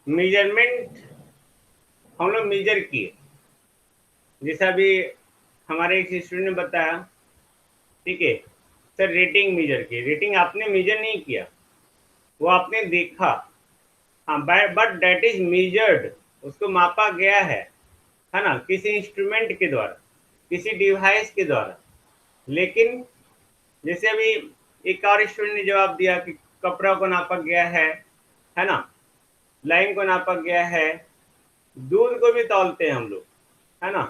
Measurement हम लोग major किए, जैसा अभी हमारे एक स्टूडेंट ने बताया, ठीक है सर, रेटिंग मेजर की। रेटिंग आपने मेजर नहीं किया, वो आपने देखा, हाँ, बट दैट इज मेजर्ड, उसको मापा गया है ना, किसी इंस्ट्रूमेंट के द्वारा, किसी डिवाइस के द्वारा। लेकिन जैसे अभी एक और स्टूडेंट ने जवाब दिया कि कपड़ा को नापा गया है ना, लाइन को नापा गया है, दूध को भी तौलते हैं हम लोग, है ना,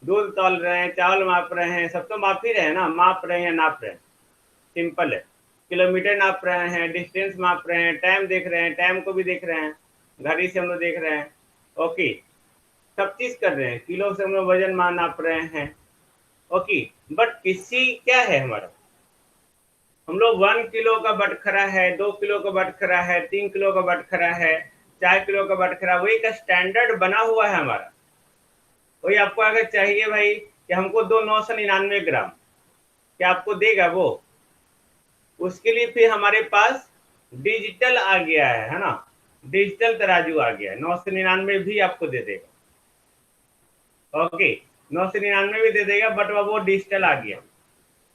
दूध तौल रहे हैं, चावल माप रहे हैं, सब तो माप ही रहे हैं ना, माप रहे हैं, नाप रहे हैं, सिंपल है। किलोमीटर नाप रहे हैं, डिस्टेंस माप रहे हैं, टाइम देख रहे हैं, टाइम को भी देख रहे हैं, घड़ी से हम लोग देख रहे हैं, ओके, सब चीज कर रहे हैं, किलो से हम लोग वजन मान नाप रहे हैं, ओके। बट किसी क्या है हमारा, हम लोग 1 किलो का बटखरा है, 2 किलो का बटखरा है, 3 किलो का बटखरा है, 4 किलो का बटखरा, वही का स्टैंडर्ड बना हुआ है हमारा। वही आपको अगर चाहिए भाई कि हमको दो 999 ग्राम, क्या आपको देगा वो? उसके लिए फिर हमारे पास डिजिटल आ गया है ना, डिजिटल तराजू आ गया है, 999 भी आपको दे देगा, ओके, 999 भी दे देगा, बट वो डिजिटल आ गया,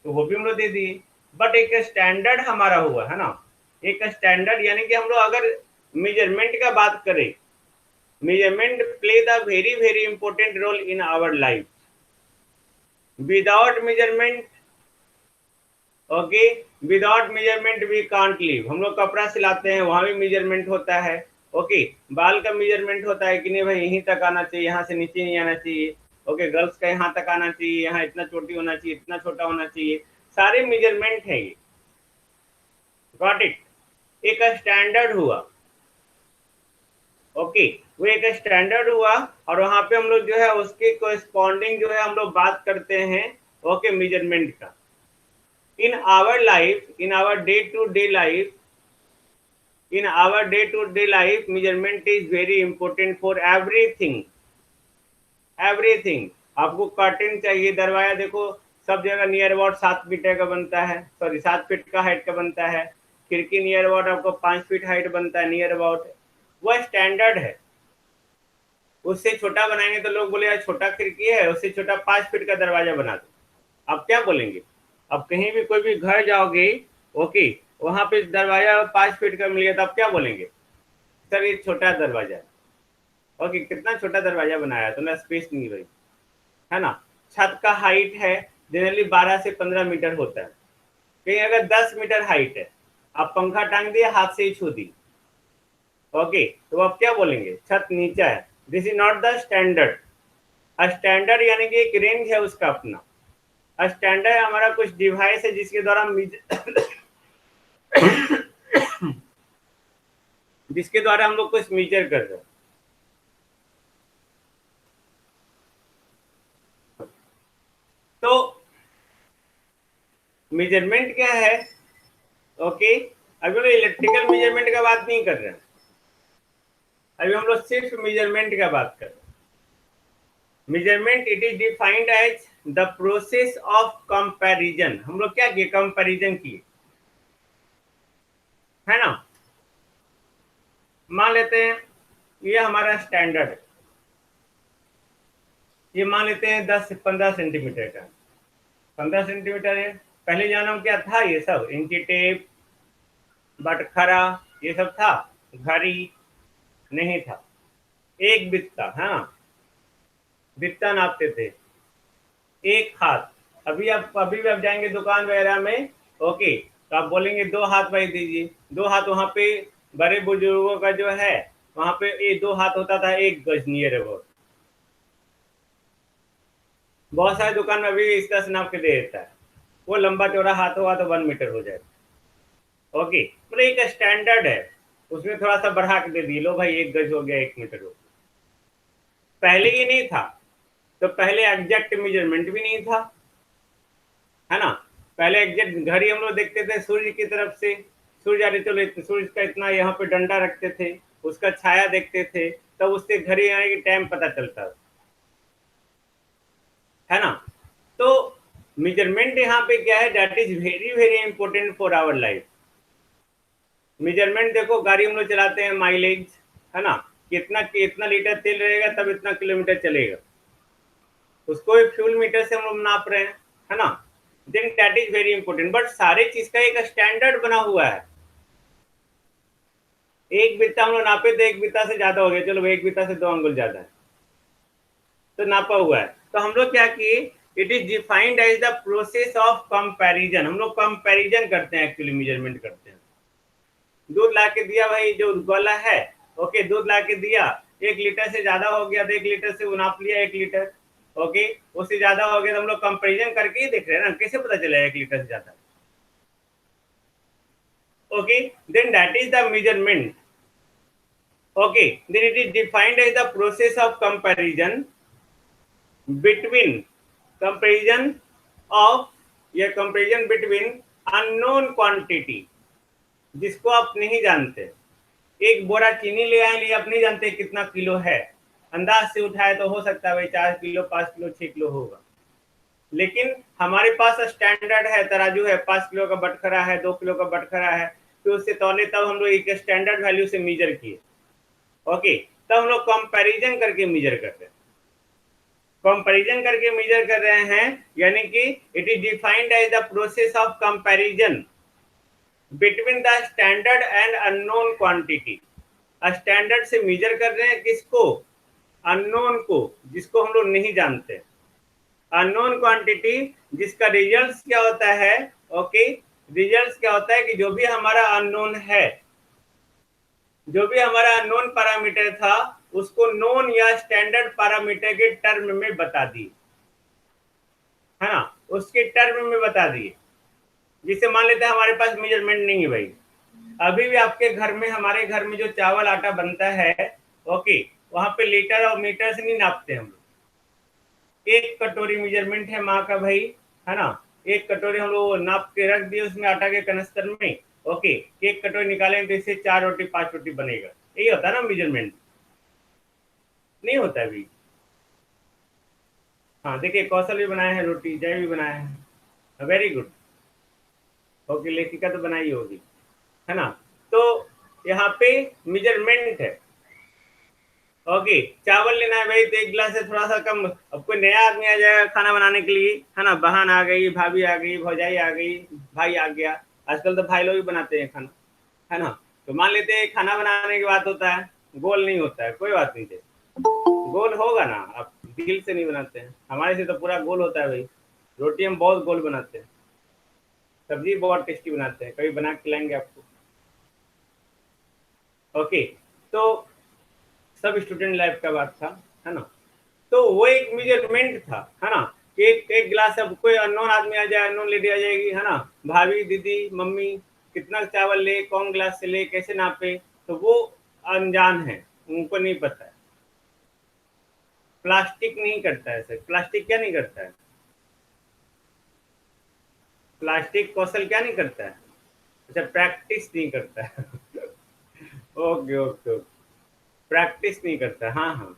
तो वो भी हम लोग दे दिए। बट एक स्टैंडर्ड हमारा हुआ है ना, एक स्टैंडर्ड, यानी कि हम लोग अगर मेजरमेंट का बात करें, measurement play the very very important role in our life. Without measurement, okay, without measurement we can't live. हम लोग कपड़ा सिलाते हैं, वहां भी मेजरमेंट होता है, ओके, बाल का मेजरमेंट होता है कि नहीं भाई यहीं तक आना चाहिए, यहाँ से नीचे नहीं आना चाहिए, ओके, गर्ल्स का यहाँ तक आना चाहिए, यहाँ इतना छोटी होना चाहिए, इतना छोटा होना चाहिए, सारे मेजरमेंट है ये, गॉट इट। एक स्टैंडर्ड हुआ, ओके, वो एक स्टैंडर्ड हुआ, और वहां पे हम लोग जो है उसके कोरिस्पॉन्डिंग जो है हम लोग बात करते हैं, ओके, मेजरमेंट का। In our life, in our day to day life, in our day to day life, measurement is very important for everything, everything। आपको कर्टेन चाहिए, दरवाजा देखो सब जगह नियर अबाउट 7 मीटर का बनता है, सॉरी 7 फीट का हाइट का बनता है, खिड़की नियर अबाउट आपको 5 फीट हाइट बनता है नियर अबाउट, वह स्टैंडर्ड है। उससे छोटा बनाएंगे तो लोग बोले यार छोटा खिड़की है, उससे छोटा 5 फीट का दरवाजा बना दो, आप क्या बोलेंगे? अब कहीं भी कोई भी घर जाओगे, ओके, वहां पे दरवाजा 5 फीट का मिल गया तो आप क्या बोलेंगे? सर ये छोटा दरवाजा है, ओके, कितना छोटा दरवाजा बनाया, तो ना स्पेस नहीं भाई, है ना। छत का हाइट है जनरली 12 से 15 मीटर होता है, कहीं अगर 10 मीटर हाइट है, आप पंखा टांग दिए, हाथ से ही छू दी, ओके, तो आप क्या बोलेंगे? छत नीचा है, this is not the standard. Standard यानी कि एक रेंज है उसका अपना, स्टैंडर्ड हमारा कुछ डिवाइस है जिसके द्वारा जिसके द्वारा हम लोग कुछ मीजर कर रहे हैं। तो मेजरमेंट क्या है, ओके, अभी हम लोग इलेक्ट्रिकल मेजरमेंट का बात नहीं कर रहे हैं, अभी हम लोग सिर्फ मेजरमेंट का बात कर रहे हैं। Measurement it is defined as the process of comparison. हम लोग क्या किए? कंपैरिजन किए, है ना। मान लेते हैं ये हमारा स्टैंडर्ड, ये मान लेते हैं 10 से 15 सेंटीमीटर का, 15 सेंटीमीटर है। पहले जानम क्या था? ये सब इंची टेप, बटखरा, ये सब था, घड़ी नहीं था, एक बित्ता, हाँ, बित्ता नापते थे, एक हाथ। अभी भी आप जाएंगे दुकान वगैरह में, ओके, तो आप बोलेंगे 2 हाथ भाई दीजिए, 2 हाथ। वहां पे बड़े बुजुर्गों का जो है वहां पे ये 2 हाथ होता था 1 गज नियर अबाउट। बहुत सारे दुकान में अभी इस तरह से नाप के दे देता है, वो लंबा चौड़ा हाथ होगा तो 1 मीटर हो जाएगा, ओके, मतलब एक स्टैंडर्ड है, उसमें थोड़ा सा बढ़ा के दे दिए, लो भाई 1 गज हो गया, 1 मीटर हो गया। पहले ये नहीं था, तो पहले एग्जैक्ट मेजरमेंट भी नहीं था, है ना। पहले एग्जैक्ट घड़ी हम लोग देखते थे सूर्य की तरफ से, सूर्य आ रहे, चलो सूर्य का इतना यहाँ पे डंडा रखते थे, उसका छाया देखते थे, तब उससे घड़ी आने की टाइम पता चलता है ना। तो मेजरमेंट यहाँ पे क्या है, that is very very important for our life. Measurement देखो, गाड़ी हम लोग चलाते हैं, माइलेज, है ना, कितना कितना लीटर तेल रहेगा तब इतना किलोमीटर चलेगा, उसको एक फ्यूल मीटर से हम लोग नाप रहे हैं, है ना। Then that is very important, but सारे चीज का एक स्टैंडर्ड बना हुआ है। एक बित्ता हम लोग नापे तो एक बित्ता से ज्यादा हो गया, चलो एक बित्ता से 2 अंगुल ज्यादा है, तो नापा हुआ है। तो हम लोग क्या किए, it is defined as the process of comparison. हम लोग कंपैरिजन करते हैं, एक्चुअली मेजरमेंट करते हैं। दूध ला के दिया भाई जो वाला है, ओके, दूध ला के दिया, 1 लीटर से ज्यादा हो गया तो 1 लीटर से वो नाप लिया 1 लीटर, ओके, उससे ज्यादा हो गया तो हम लोग कंपेरिजन करके ही देख रहे हैं ना, कैसे पता चलेगा 1 लीटर से ज्यादा, okay. Then that is the measurement, okay. Then it is defined as the process of comparison between, comparison of, या कंपैरिजन बिटवीन अननोन क्वांटिटी, जिसको आप नहीं जानते। एक बोरा चीनी ले आए, लिए आप नहीं जानते कितना किलो है, अंदाज से उठाए तो हो सकता है भाई 4 किलो, 5 किलो, 6 किलो होगा, लेकिन हमारे पास स्टैंडर्ड है, तराजू है, 5 किलो का बटखरा है, 2 किलो का बटखरा है, तो उससे तौले तब हम लोग एक स्टैंडर्ड वैल्यू से मीजर किए, ओके। तब हम लोग कंपैरिजन करके मीजर करते हैं, कंपैरिजन करके मेजर कर रहे हैं, यानी कि it is defined as the process of comparison between the standard and unknown quantity. Standard से मेजर कर रहे हैं किसको, अननोन को, जिसको हम लोग नहीं जानते। अननोन क्वांटिटी जिसका रिजल्ट क्या होता है, ओके, रिजल्ट क्या होता है कि जो भी हमारा अननोन है, जो भी हमारा अननोन पैरामीटर था, उसको नोन या स्टैंडर्ड पैरामीटर के टर्म में बता दिए, है ना, उसके टर्म में बता दिए। जिसे मान लेते हैं हमारे पास मेजरमेंट नहीं है भाई, अभी भी आपके घर में, हमारे घर में जो चावल आटा बनता है, ओके, वहां पे लीटर और मीटर से नहीं नापते हम लोग। एक कटोरी मेजरमेंट है माँ का भाई, है ना, एक कटोरी हम लोग नाप के रख दिए उसमें आटा के कनस्तर में, ओके, एक कटोरी निकालेंगे तो इससे 4 रोटी 5 रोटी बनेगा, यही होता है ना मेजरमेंट, नहीं होता अभी। हाँ देखिए, कौशल भी बनाए हैं रोटी, जय भी बनाए हैं, वेरी गुड, ओके, लेखिका तो बनाई होगी, है ना। तो यहाँ पे मेजरमेंट है, ओके। चावल लेना है भाई तो 1 गिलास से थोड़ा सा कम, अब कोई नया आदमी आ जाएगा खाना बनाने के लिए, है ना, बहन आ गई, भाभी आ गई, भौजाई आ गई, भाई आ गया, आजकल तो भाई लोग भी बनाते हैं खाना, है ना। तो मान लेते हैं खाना बनाने की बात होता है, गोल नहीं होता है, कोई बात नहीं है, गोल होगा ना, आप दिल से नहीं बनाते हैं, हमारे से तो पूरा गोल होता है भाई। रोटी हम बहुत गोल बनाते हैं, सब्जी बहुत टेस्टी बनाते हैं, कभी बना के खिलाएंगे आपको, ओके। तो सब स्टूडेंट लाइफ का बात था, है ना। तो वो एक मेजरमेंट था, है ना, कि एक एक गिलास, अब कोई अननोन आदमी आ जाए, अननोन लेडी आ जाएगी, है ना, भाभी, दीदी, मम्मी, कितना चावल ले, कौन गिलास से ले, कैसे नापे, तो वो अनजान है, उनको नहीं पता है। प्लास्टिक नहीं करता है सर, प्लास्टिक क्या नहीं करता है, प्लास्टिक कौशल क्या नहीं करता है, अच्छा, प्रैक्टिस नहीं करता है ओके ओके ओके, प्रैक्टिस नहीं करता, हाँ हाँ,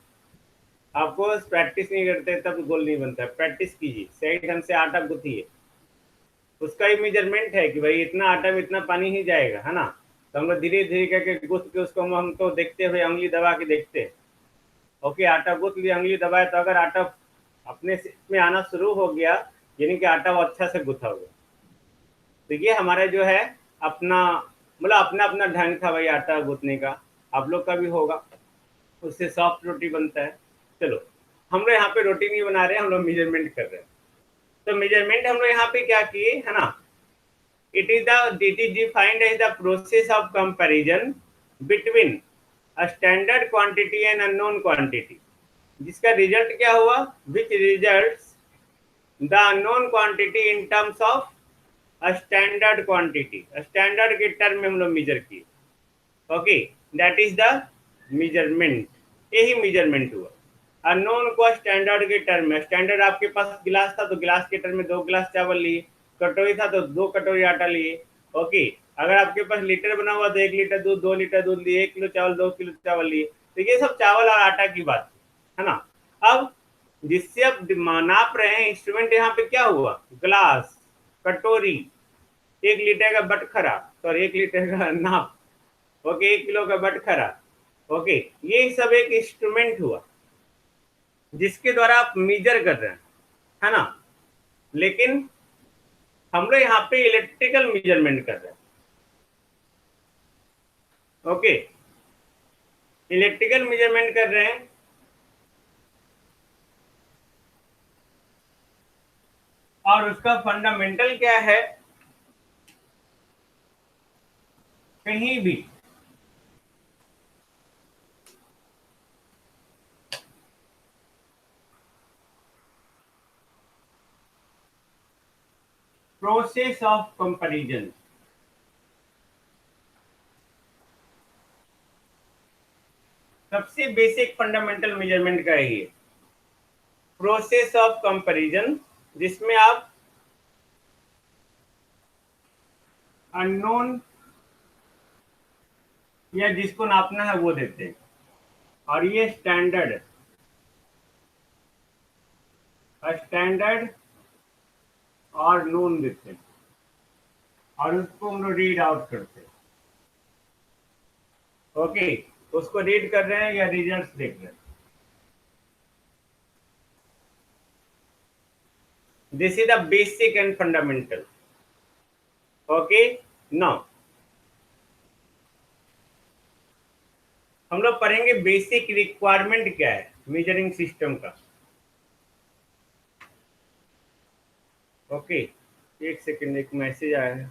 आपको प्रैक्टिस नहीं करते तब गोल नहीं बनता, प्रैक्टिस कीजिए, सही ढंग से आटा गूंथिए, उसका ही मेजरमेंट है कि भाई इतना आटा में इतना पानी ही जाएगा, है ना। तो हम लोग धीरे धीरे करके गूंथ के उसको हम तो देखते हुए उंगली दबा के देखते हैं, ओके, आटा गूंथ लिया, उंगली दबाए, तो अगर आटा अपने से में आना शुरू हो गया, यानी कि आटा वो अच्छा से गूंथा हुआ। तो ये हमारा जो है अपना, मतलब अपना अपना ढंग था भाई आटा गूंथने का, आप लोग का भी होगा, उससे सॉफ्ट रोटी बनता है। चलो, हम लोग यहाँ पे रोटी नहीं बना रहे, हम लोग मेजरमेंट कर रहे हैं। तो मेजरमेंट हम लोग यहाँ पे क्या किए, है ना, it is defined as the process of comparison between a standard quantity and unknown quantity, जिसका रिजल्ट क्या हुआ, which results the unknown quantity in terms of a standard quantity, standard के टर्म में हम लोग मेजर किए, okay, that is the measurement, यही measurement हुआ। अननोन को स्टैंडर्ड के टर्म में, स्टैंडर्ड आपके पास गिलास था तो गिलास के टर्म में 2 गिलास चावल लिए, कटोरी था तो 2 कटोरी आटा लिए, ओके। अगर आपके पास लीटर बना हुआ तो 1 लीटर दूध, 2 लीटर दूध लिए, 1 किलो चावल, 2 किलो चावल लिए, तो ये सब चावल और आटा की बात है ना। अब जिससे अब नाप रहे हैं इंस्ट्रूमेंट, यहाँ पे क्या हुआ, ग्लास, कटोरी, 1 लीटर का बटखरा, सॉरी 1 लीटर का नाप, ओके, 1 किलो का बटखरा, ओके, ये सब एक इंस्ट्रूमेंट हुआ जिसके द्वारा आप मेजर कर रहे हैं, है ना। लेकिन हम लोग यहाँ पे इलेक्ट्रिकल मेजरमेंट कर रहे हैं। ओके, इलेक्ट्रिकल मेजरमेंट कर रहे हैं, और उसका फंडामेंटल क्या है, कहीं भी प्रोसेस ऑफ कंपैरिजन, सबसे बेसिक फंडामेंटल मेजरमेंट का ही है प्रोसेस ऑफ कंपैरिजन, जिसमें आप अननोन या जिसको नापना है वो देते हैं, और ये स्टैंडर्ड और नोन देते हैं, और उसको हम लोग रीड आउट करते हैं। ओके, उसको रीड कर रहे हैं या रिजल्ट्स देख रहे हैं। This is the basic and fundamental. Okay, now हम लोग पढ़ेंगे बेसिक रिक्वायरमेंट क्या है मेजरिंग सिस्टम का। ओके, एक सेकेंड, एक मैसेज आया है।